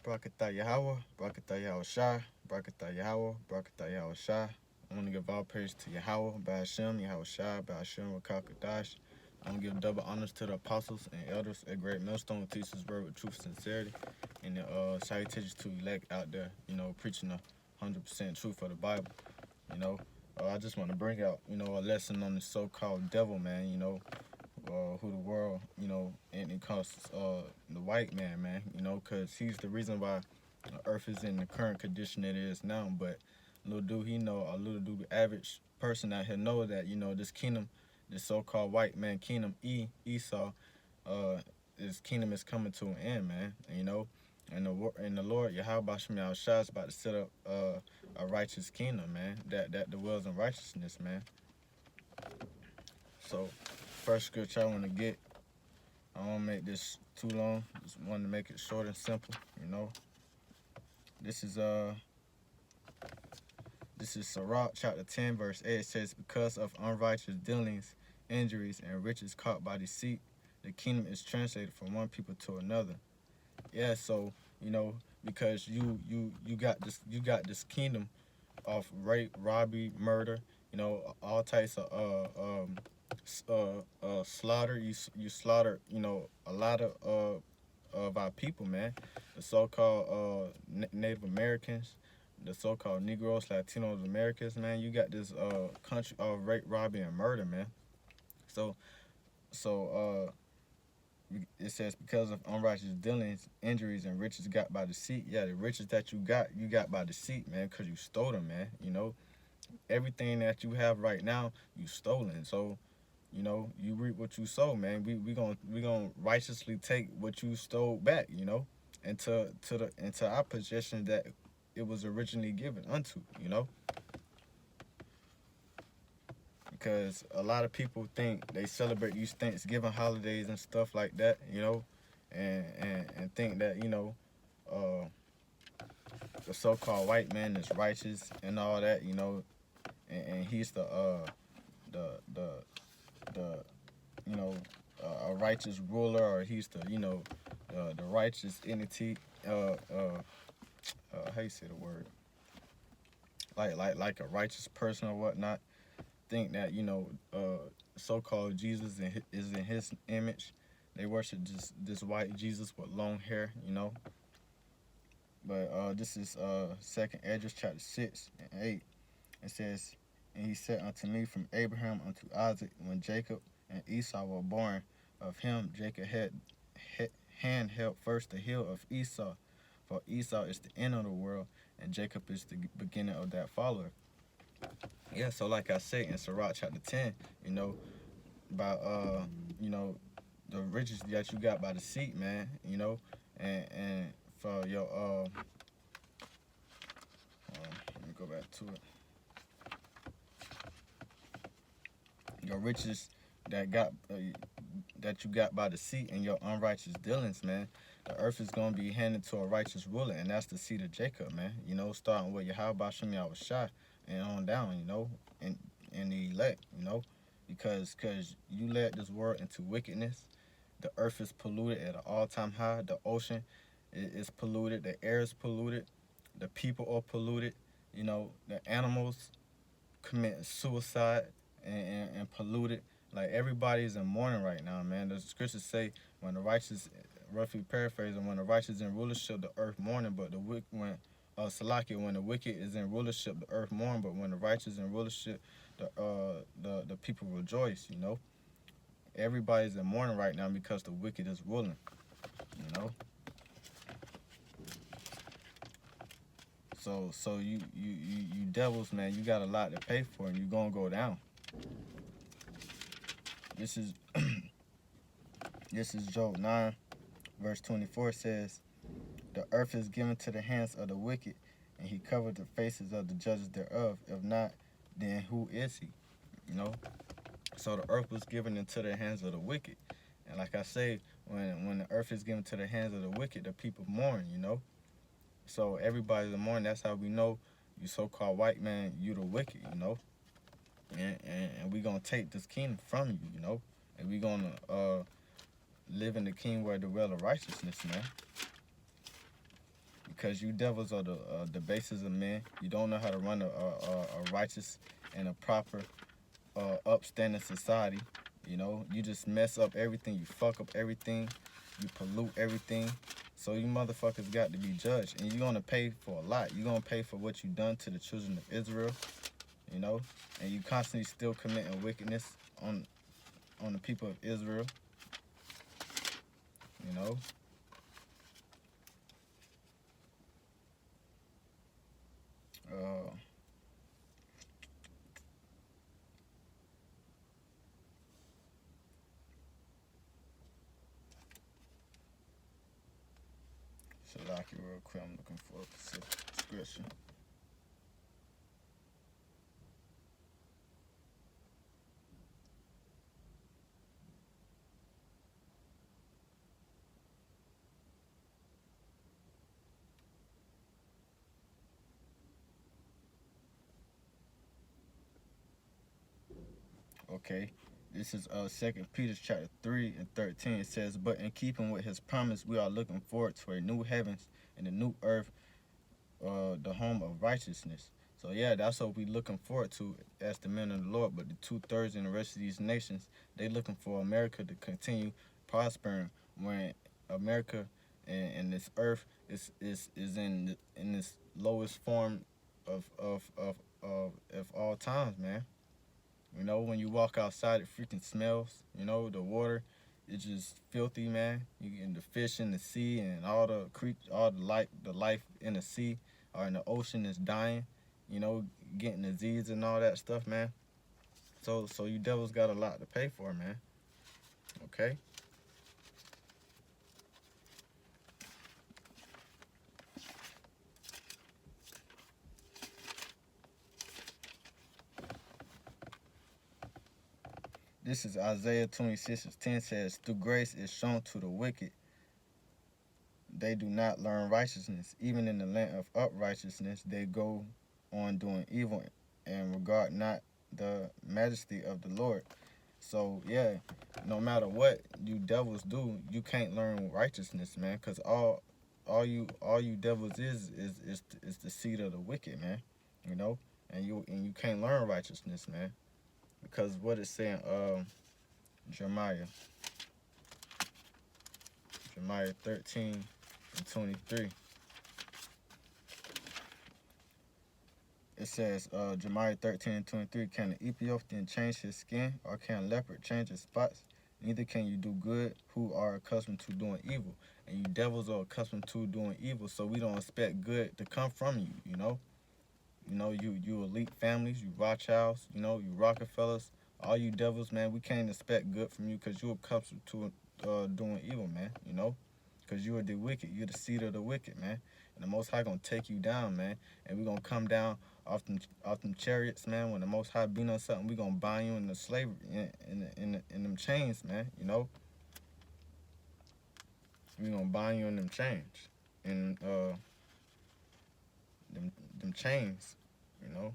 Brakatah Yahweh, Brakatah Yahweh Shai, Brakatah Yahweh, Brakatah Yahweh Shai. I want to give all praise to Yahweh, Ba'ashem, Yahweh Shai, Ba'ashem, Rakakadash. I want to give double honors to the apostles and elders, a great millstone who teaches his word with truth and sincerity. And salutations to elect out there, preaching the 100% truth of the Bible. You know, I just want to bring out, a lesson on the so-called devil, man. Who the world, and it costs the white man, because he's the reason why the earth is in the current condition it is now. But little do he know, or little do the average person out here know that, this kingdom, this so-called white man kingdom, Esau, his kingdom is coming to an end, man. And the Lord Yahweh Shem Shai is about to set up a righteous kingdom, man. That dwells in righteousness, man. So, first scripture I want to get. I don't make this too long. Just wanted to make it short and simple. This is Sirach chapter 10 verse 8. It says, "Because of unrighteous dealings, injuries, and riches caught by deceit, the kingdom is translated from one people to another." Yeah, so because you got this kingdom of rape, robbery, murder, all types of slaughter. You slaughter, a lot of our people, man. The so-called Native Americans, the so-called Negroes, Latinos, Americans, man. You got this country of rape, robbery, and murder, man. So so it says because of unrighteous dealings, injuries, and riches got by deceit. Yeah, the riches that you got by deceit, man, because you stole them, man. Everything that you have right now, you stolen. So, you reap what you sow, man. We gonna righteously take what you stole back, into our possession that it was originally given unto, because a lot of people think they celebrate these Thanksgiving holidays and stuff like that, and think that uh, the so-called white man is righteous and all that, and he's the a righteous ruler, or he's the righteous entity. How you say the word? Like a righteous person or whatnot. Think that so-called Jesus is in his image. They worship this white Jesus with long hair, But this is Second Esdras chapter 6 and 8. It says, "And he said unto me, from Abraham unto Isaac, when Jacob and Esau were born, of him Jacob had hand held first the heel of Esau, for Esau is the end of the world, and Jacob is the beginning of that follower." Yeah, so like I say in Sirach chapter 10, about the riches that you got by deceit, man, and for your let me go back to it. Your riches that you got by deceit and your unrighteous dealings, man. The earth is gonna be handed to a righteous ruler, and that's the seed of Jacob, man. Starting with Yahweh Shem Yahweh Shai and on down, and the elect, because you led this world into wickedness. The earth is polluted at an all-time high. The ocean is polluted. The air is polluted. The people are polluted. The animals commit suicide and polluted. Like, everybody's in mourning right now, man. The scriptures say when the righteous, roughly paraphrasing, when the righteous in rulership, the earth mourning, but when the wicked is in rulership, the earth mourn, but when the righteous in rulership, the people rejoice. Everybody's in mourning right now because the wicked is ruling. You know. So you devils, man, you got a lot to pay for, and you gonna go down. This is this is Job 9, verse 24 says, "The earth is given to the hands of the wicked, and he covered the faces of the judges thereof. If not, then who is he?" So the earth was given into the hands of the wicked. And like I say, when the earth is given to the hands of the wicked, the people mourn, So everybody's in mourning. That's how we know you so-called white man, you the wicked, And we gonna take this kingdom from you, And we gonna live in the kingdom where the well of righteousness, man. because you devils are the bases of men. You don't know how to run a righteous and a proper upstanding society. You know, you just mess up everything. You fuck up everything. You pollute everything. So you motherfuckers got to be judged, and you're gonna pay for a lot. You're gonna pay for what you done to the children of Israel. You know, and you constantly still committing wickedness on the people of Israel. You know. Uh, Salaki real quick. I'm looking for a specific scripture. Okay. This is Second Peter chapter 3:13. It says, "But in keeping with His promise, we are looking forward to a new heavens and a new earth, the home of righteousness." So yeah, that's what we looking forward to as the men of the Lord. But the 2/3 and the rest of these nations, they looking for America to continue prospering when America and this earth is in this lowest form of all times, man. You know, when you walk outside, it freaking smells. You know, the water is just filthy, man. You getting the fish in the sea and all the life in the sea or in the ocean is dying. You know, getting disease and all that stuff, man. So you devils got a lot to pay for, man. Okay. This is Isaiah 26:10 says, "Through grace is shown to the wicked. They do not learn righteousness. Even in the land of uprightness, they go on doing evil and regard not the majesty of the Lord." So yeah, no matter what you devils do, you can't learn righteousness, man. Cause all you devils is the seed of the wicked, man. You know, and you can't learn righteousness, man. Because what it's saying, Jeremiah, Jeremiah 13:23. It says, Jeremiah 13:23, "Can the Ethiopian change his skin, or can a leopard change his spots? Neither can you do good who are accustomed to doing evil." And you devils are accustomed to doing evil, so we don't expect good to come from you, you know? You elite families, you Rothschilds, you Rockefellers, all you devils, man, we can't expect good from you because you're accustomed to doing evil, man, you know? Because you are the wicked. You're the seed of the wicked, man. And the Most High gonna take you down, man. And we gonna come down off them chariots, man. When the Most High beat us something, we gonna bind you in the slavery, in them chains, man. You know, we gonna bind you in them chains, in them chains, you know.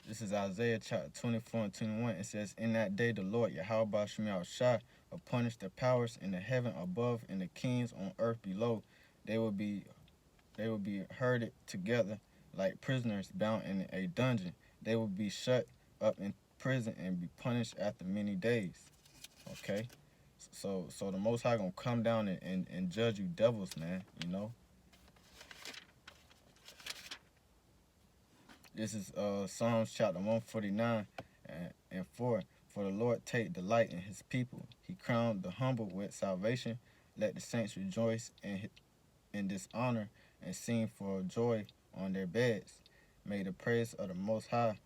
This is Isaiah chapter 24:21. It says, "In that day the Lord Yahweh Bashim Shai will punish the powers in the heaven above and the kings on earth below. They will be herded together like prisoners bound in a dungeon. They will be shut up in prison and be punished after many days." Okay? So the Most High gonna come down and judge you devils, man, you know? This is Psalms chapter 149 and 4. "For the Lord take delight in his people. He crowned the humble with salvation. Let the saints rejoice in dishonor and sing for joy on their beds. May the praise of the Most High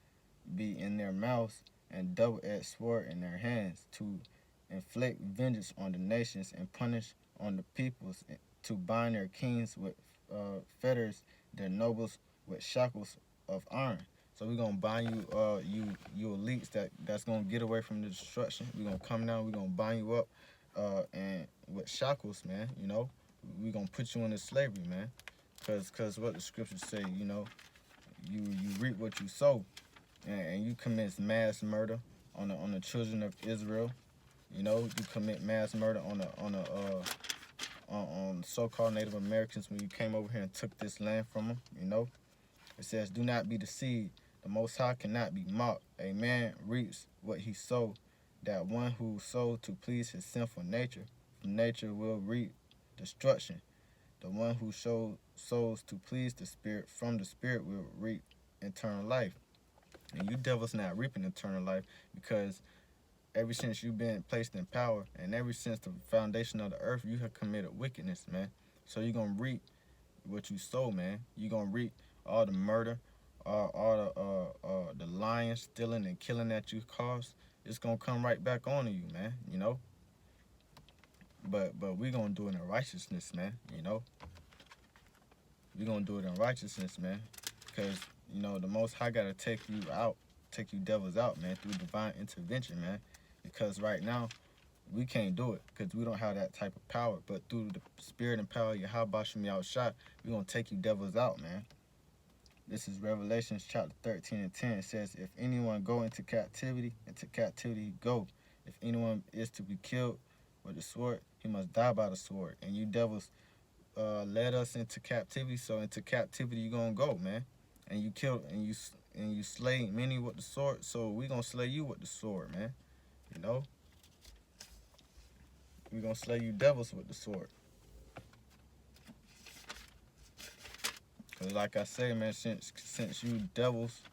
be in their mouths and double-edged sword in their hands, to inflict vengeance on the nations and punish on the peoples, to bind their kings with fetters, their nobles with shackles of iron." So we're gonna bind you elites that's gonna get away from the destruction. We're gonna come down, we're gonna bind you up and with shackles, man, you know. We're gonna put you into slavery, man. Cause what the scriptures say, you know, you reap what you sow, and you commit mass murder on the children of Israel. You know, you commit mass murder on so-called Native Americans when you came over here and took this land from them. You know, it says, "Do not be deceived. The Most High cannot be mocked. A man reaps what he sowed. That one who sowed to please his sinful nature, from nature will reap destruction. The one who sows to please the Spirit, from the Spirit will reap eternal life." And you devils not reaping eternal life, because ever since you've been placed in power and ever since the foundation of the earth, you have committed wickedness, man. So you're going to reap what you sow, man. You're going to reap all the murder, all the lying, stealing, and killing that you caused. It's going to come right back on you, man, you know. But we're going to do it in righteousness, man, you know. We're going to do it in righteousness, man. Because, you know, the Most High got to take you out, take you devils out, man, through divine intervention, man. Because right now, we can't do it because we don't have that type of power. But through the spirit and power of Yahweh Shem Yahushua, we're going to take you devils out, man. This is Revelations chapter 13 and 10. It says, "If anyone go into captivity he go. If anyone is to be killed with the sword, he must die by the sword." And you devils led us into captivity, so into captivity you're going to go, man. And you killed and you slay many with the sword, so we're going to slay you with the sword, man. You know? We're going to slay you devils with the sword. Because like I say, man, since you devils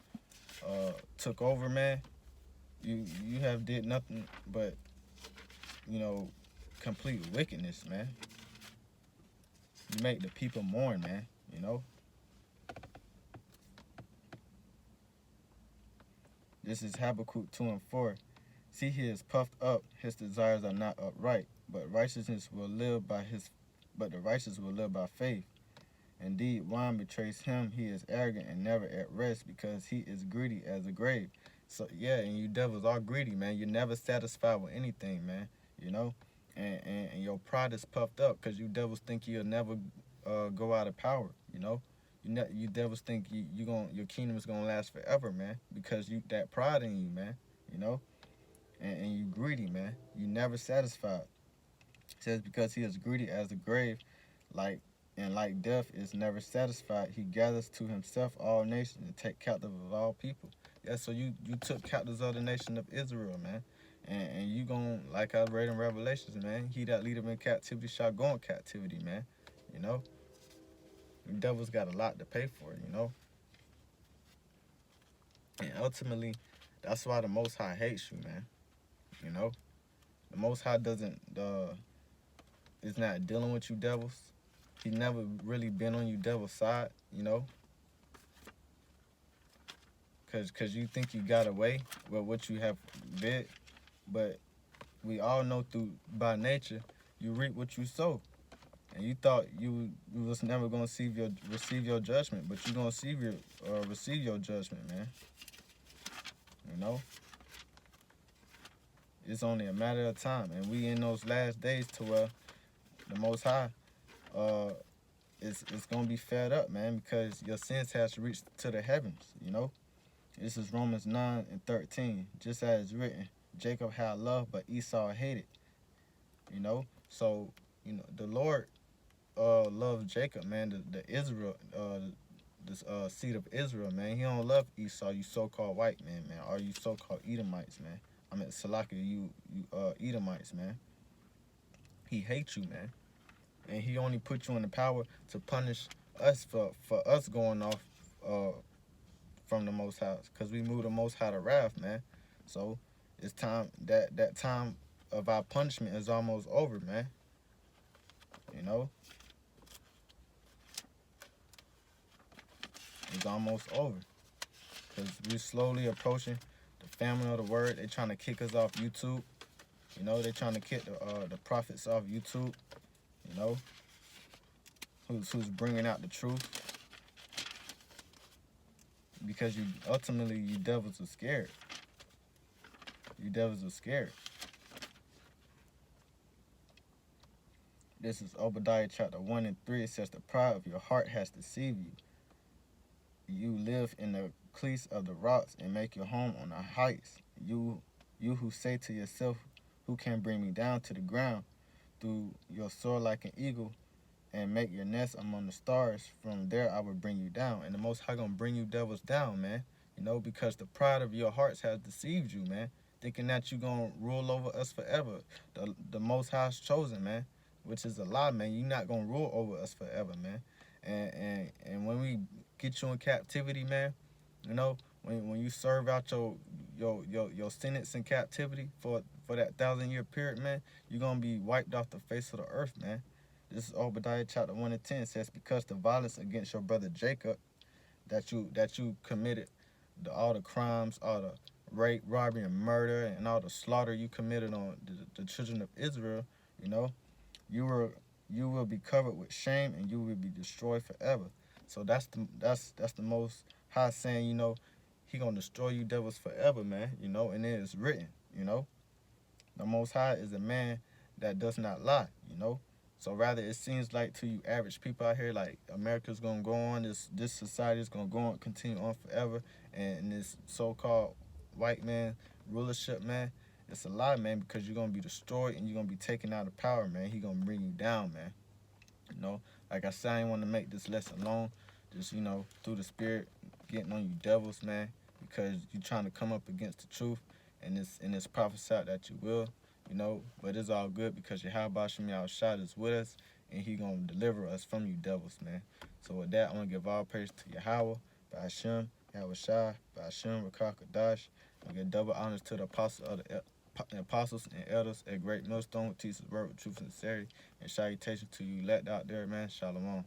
took over, man, you have did nothing but, you know, complete wickedness, man. You make the people mourn, man, you know? This is Habakkuk 2 and 4. "See, he is puffed up, his desires are not upright, but the righteous will live by faith. Indeed, wine betrays him. He is arrogant and never at rest, because he is greedy as a grave." So yeah, and you devils are greedy, man. You're never satisfied with anything, man. You know, and your pride is puffed up because you devils think you'll never go out of power. You know, you devils think your kingdom is gonna last forever, man, because you that pride in you, man. You know, and you greedy, man. You never satisfied. It says, "Because he is greedy as the grave, like death is never satisfied, he gathers to himself all nations and take captive of all people." Yeah, so you took captives of the nation of Israel, man. And you gon', like I read in Revelations, man, he that lead them in captivity shall go in captivity, man. You know? The devil's got a lot to pay for, you know? And ultimately, that's why the Most High hates you, man. You know? The Most High is not dealing with you devils. He never really been on you devil's side, you know? Cause you think you got away with what you have did, but we all know by nature, you reap what you sow. And you thought you was never gonna receive your judgment, but you gonna receive your judgment, man. You know? It's only a matter of time, and we in those last days to where the Most High it's gonna be fed up, man, because your sins has reached to the heavens, you know? This is Romans 9 and 13. "Just as it's written, Jacob had love, but Esau hated." You know? So, you know, the Lord loved Jacob, man, the Israel, the seed of Israel, man. He don't love Esau, you so-called white man, man, or you so-called Edomites, man. I mean, Salaka, you Edomites, man. He hates you, man. And he only put you in the power to punish us for us going off from the Most High, because we moved the Most High to wrath, man. So it's time that time of our punishment is almost over, man. You know, it's almost over, because we're slowly approaching the family of the word. They're trying to kick us off YouTube. You know, they're trying to kick the prophets off YouTube. You know, who's bringing out the truth. because you ultimately you devils are scared. You devils are scared. This is Obadiah chapter 1 and 3. It says, the pride of your heart has deceived you. You live in the cleats of the rocks and make your home on the heights. You who say to yourself, who can bring me down to the ground? Through your soar like an eagle and make your nest among the stars. From there I will bring you down. And the Most High gonna bring you devils down, man. You know, because the pride of your hearts has deceived you, man. Thinking that you gonna rule over us forever. The Most High's chosen, man. Which is a lie, man. You're not gonna rule over us forever, man. And when we get you in captivity, man, you know, when you serve out your sentence in captivity for that 1,000-year period, man, you're gonna be wiped off the face of the earth, man. This is Obadiah chapter 1 and 10. It says, because the violence against your brother Jacob that you committed, all the crimes, all the rape, robbery, and murder, and all the slaughter you committed on the children of Israel, you know, you will be covered with shame and you will be destroyed forever. So that's the Most High saying, you know, he gonna destroy you devils forever, man. You know, and it is written, you know. The Most High is a man that does not lie, you know. So rather, it seems like to you average people out here, like America's gonna go on, this society is gonna go on, continue on forever, and this so-called white man rulership, man, it's a lie, man, because you're gonna be destroyed and you're gonna be taken out of power, man. He gonna bring you down, man. You know, like I said, I ain't want to make this lesson long. Just, you know, through the spirit, getting on you devils, man, because you trying to come up against the truth, and it's prophesied that you will, you know. But it's all good because Yahweh Shem Yahushua is with us, and he gonna deliver us from you devils, man. So with that, I want to give all praise to Yahweh, Ba'ashem, Yahushua, Ba'ashem, Rakakadash. I give double honors to the apostles and elders at Great Millstone, who teaches the word with truth and sincerity. And salutation to you elect out there, man. Shalom.